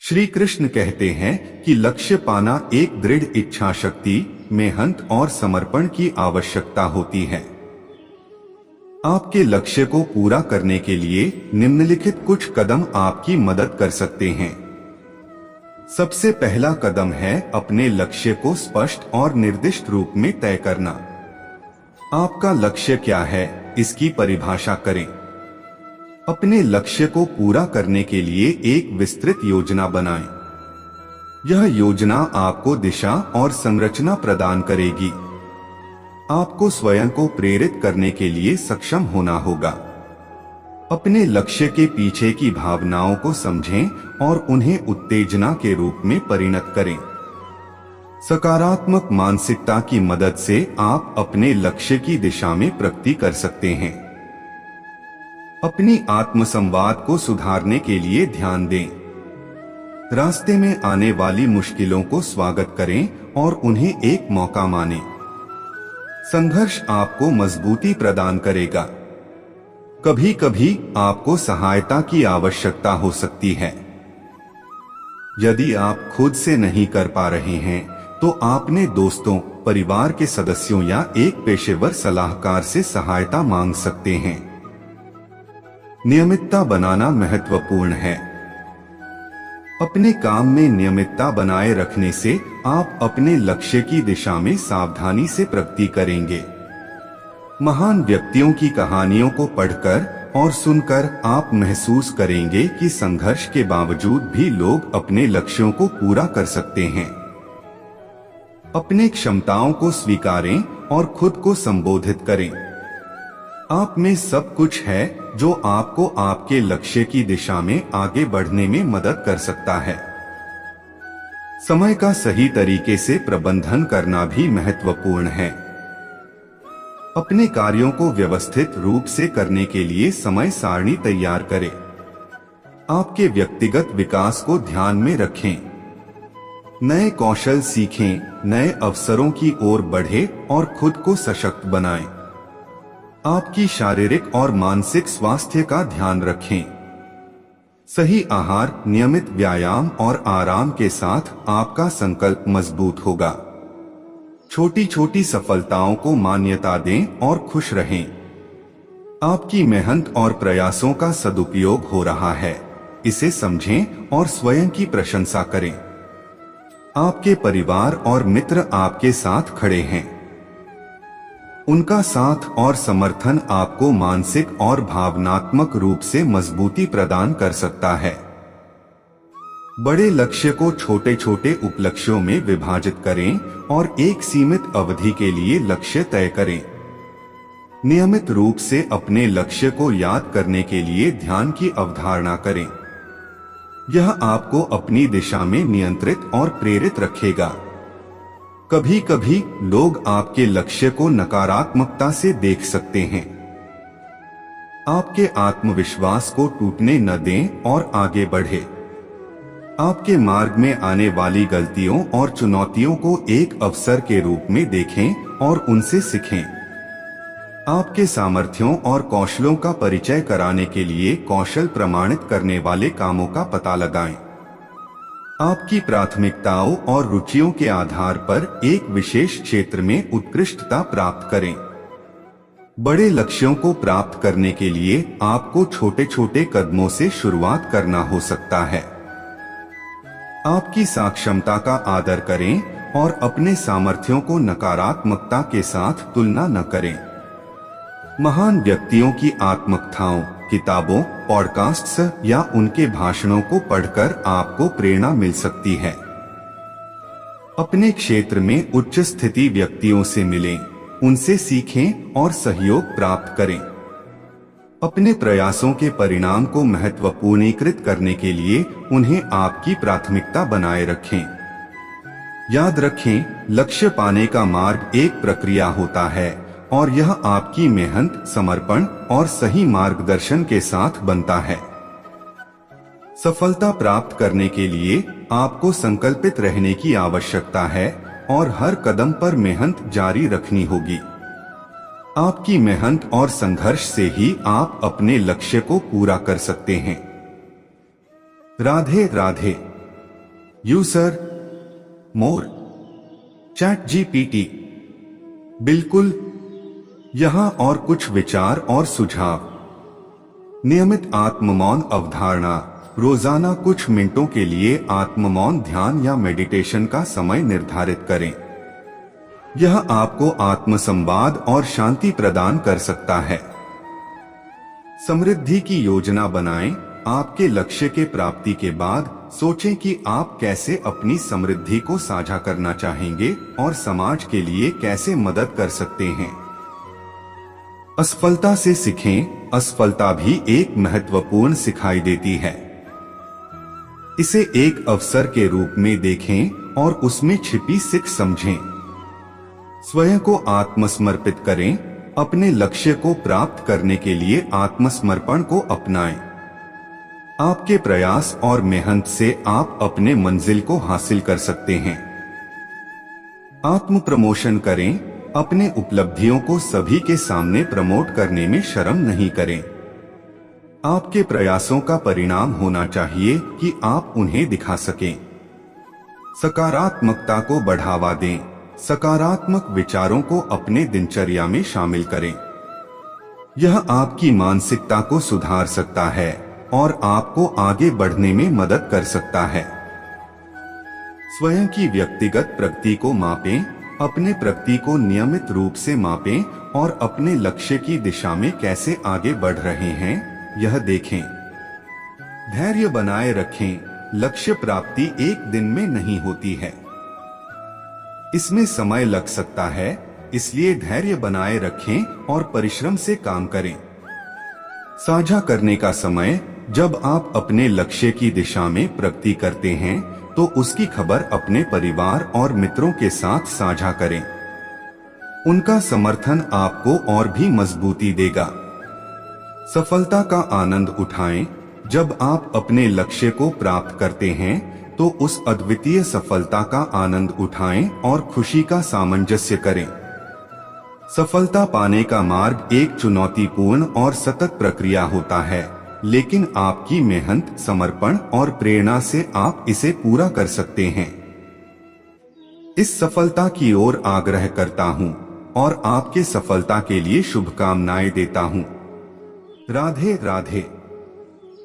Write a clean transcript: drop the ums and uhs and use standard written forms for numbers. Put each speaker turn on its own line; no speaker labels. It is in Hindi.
श्री कृष्ण कहते हैं कि लक्ष्य पाना एक दृढ़ इच्छा शक्ति, मेहनत और समर्पण की आवश्यकता होती है। आपके लक्ष्य को पूरा करने के लिए निम्नलिखित कुछ कदम आपकी मदद कर सकते हैं। सबसे पहला कदम है अपने लक्ष्य को स्पष्ट और निर्दिष्ट रूप में तय करना। आपका लक्ष्य क्या है, इसकी परिभाषा करें। अपने लक्ष्य को पूरा करने के लिए एक विस्तृत योजना बनाएं। यह योजना आपको दिशा और संरचना प्रदान करेगी। आपको स्वयं को प्रेरित करने के लिए सक्षम होना होगा। अपने लक्ष्य के पीछे की भावनाओं को समझें और उन्हें उत्तेजना के रूप में परिणत करें। सकारात्मक मानसिकता की मदद से आप अपने लक्ष्य की दिशा में प्रगति कर सकते हैं। अपनी आत्मसंवाद को सुधारने के लिए ध्यान दें। रास्ते में आने वाली मुश्किलों को स्वागत करें और उन्हें एक मौका मानें। संघर्ष आपको मजबूती प्रदान करेगा। कभी कभी आपको सहायता की आवश्यकता हो सकती है। यदि आप खुद से नहीं कर पा रहे हैं तो आपने दोस्तों, परिवार के सदस्यों या एक पेशेवर सलाहकार से सहायता मांग सकते हैं। नियमितता बनाना महत्वपूर्ण है। अपने काम में नियमितता बनाए रखने से आप अपने लक्ष्य की दिशा में सावधानी से प्रगति करेंगे। महान व्यक्तियों की कहानियों को पढ़कर और सुनकर आप महसूस करेंगे कि संघर्ष के बावजूद भी लोग अपने लक्ष्यों को पूरा कर सकते हैं। अपने क्षमताओं को स्वीकारें और खुद को संबोधित करें। आप में सब कुछ है जो आपको आपके लक्ष्य की दिशा में आगे बढ़ने में मदद कर सकता है। समय का सही तरीके से प्रबंधन करना भी महत्वपूर्ण है। अपने कार्यों को व्यवस्थित रूप से करने के लिए समय सारणी तैयार करें। आपके व्यक्तिगत विकास को ध्यान में रखें। नए कौशल सीखें, नए अवसरों की ओर बढ़ें और खुद को सशक्त बनाएं। आपकी शारीरिक और मानसिक स्वास्थ्य का ध्यान रखें। सही आहार, नियमित व्यायाम और आराम के साथ आपका संकल्प मजबूत होगा। छोटी छोटी सफलताओं को मान्यता दें और खुश रहें। आपकी मेहनत और प्रयासों का सदुपयोग हो रहा है, इसे समझें और स्वयं की प्रशंसा करें। आपके परिवार और मित्र आपके साथ खड़े हैं। उनका साथ और समर्थन आपको मानसिक और भावनात्मक रूप से मजबूती प्रदान कर सकता है। बड़े लक्ष्य को छोटे छोटे उपलक्ष्यों में विभाजित करें और एक सीमित अवधि के लिए लक्ष्य तय करें। नियमित रूप से अपने लक्ष्य को याद करने के लिए ध्यान की अवधारणा करें। यह आपको अपनी दिशा में नियंत्रित और प्रेरित रखेगा। कभी कभी लोग आपके लक्ष्य को नकारात्मकता से देख सकते हैं। आपके आत्मविश्वास को टूटने न दें और आगे बढ़ें। आपके मार्ग में आने वाली गलतियों और चुनौतियों को एक अवसर के रूप में देखें और उनसे सीखें। आपके सामर्थ्यों और कौशलों का परिचय कराने के लिए कौशल प्रमाणित करने वाले कामों का पता लगाएं। आपकी प्राथमिकताओं और रुचियों के आधार पर एक विशेष क्षेत्र में उत्कृष्टता प्राप्त करें। बड़े लक्ष्यों को प्राप्त करने के लिए आपको छोटे छोटे कदमों से शुरुआत करना हो सकता है। आपकी सक्षमता का आदर करें और अपने सामर्थ्यों को नकारात्मकता के साथ तुलना न करें। महान व्यक्तियों की आत्मकथाओं, किताबों, पॉडकास्ट्स या उनके भाषणों को पढ़कर आपको प्रेरणा मिल सकती है। अपने क्षेत्र में उच्च स्थिति व्यक्तियों से मिलें, उनसे सीखें और सहयोग प्राप्त करें। अपने प्रयासों के परिणाम को महत्वपूर्णीकृत करने के लिए उन्हें आपकी प्राथमिकता बनाए रखें। याद रखें, लक्ष्य पाने का मार्ग एक प्रक्रिया होता है और यह आपकी मेहनत, समर्पण और सही मार्गदर्शन के साथ बनता है। सफलता प्राप्त करने के लिए आपको संकल्पित रहने की आवश्यकता है और हर कदम पर मेहनत जारी रखनी होगी। आपकी मेहनत और संघर्ष से ही आप अपने लक्ष्य को पूरा कर सकते हैं। राधे राधे। यूजर मोर चैट जीपीटी। बिल्कुल, यहाँ और कुछ विचार और सुझाव। नियमित आत्ममौन अवधारणा। रोजाना कुछ मिनटों के लिए आत्ममौन ध्यान या मेडिटेशन का समय निर्धारित करें। यह आपको आत्मसंवाद और शांति प्रदान कर सकता है। समृद्धि की योजना बनाएं। आपके लक्ष्य के प्राप्ति के बाद सोचें कि आप कैसे अपनी समृद्धि को साझा करना चाहेंगे और समाज के लिए कैसे मदद कर सकते हैं। असफलता से सीखें। असफलता भी एक महत्वपूर्ण सिखाई देती है। इसे एक अवसर के रूप में देखें और उसमें छिपी सीख समझें। स्वयं को आत्मसमर्पित करें। अपने लक्ष्य को प्राप्त करने के लिए आत्मसमर्पण को अपनाएं। आपके प्रयास और मेहनत से आप अपने मंजिल को हासिल कर सकते हैं। आत्म प्रमोशन करें। अपने उपलब्धियों को सभी के सामने प्रमोट करने में शर्म नहीं करें। आपके प्रयासों का परिणाम होना चाहिए कि आप उन्हें दिखा सकें। सकारात्मकता को बढ़ावा दें। सकारात्मक विचारों को अपने दिनचर्या में शामिल करें। यह आपकी मानसिकता को सुधार सकता है और आपको आगे बढ़ने में मदद कर सकता है। स्वयं की व्यक्तिगत प्रगति को मापें। अपने प्रगति को नियमित रूप से मापें और अपने लक्ष्य की दिशा में कैसे आगे बढ़ रहे हैं यह देखें। धैर्य बनाए रखें। लक्ष्य प्राप्ति एक दिन में नहीं होती है। इसमें समय लग सकता है, इसलिए धैर्य बनाए रखें और परिश्रम से काम करें। साझा करने का समय। जब आप अपने लक्ष्य की दिशा में प्रगति करते हैं तो उसकी खबर अपने परिवार और मित्रों के साथ साझा करें। उनका समर्थन आपको और भी मजबूती देगा। सफलता का आनंद उठाएं। जब आप अपने लक्ष्य को प्राप्त करते हैं तो उस अद्वितीय सफलता का आनंद उठाएं और खुशी का सामंजस्य करें। सफलता पाने का मार्ग एक चुनौतीपूर्ण और सतत प्रक्रिया होता है, लेकिन आपकी मेहनत, समर्पण और प्रेरणा से आप इसे पूरा कर सकते हैं। इस सफलता की ओर आग्रह करता हूं और आपके सफलता के लिए शुभकामनाएं देता हूं। राधे राधे।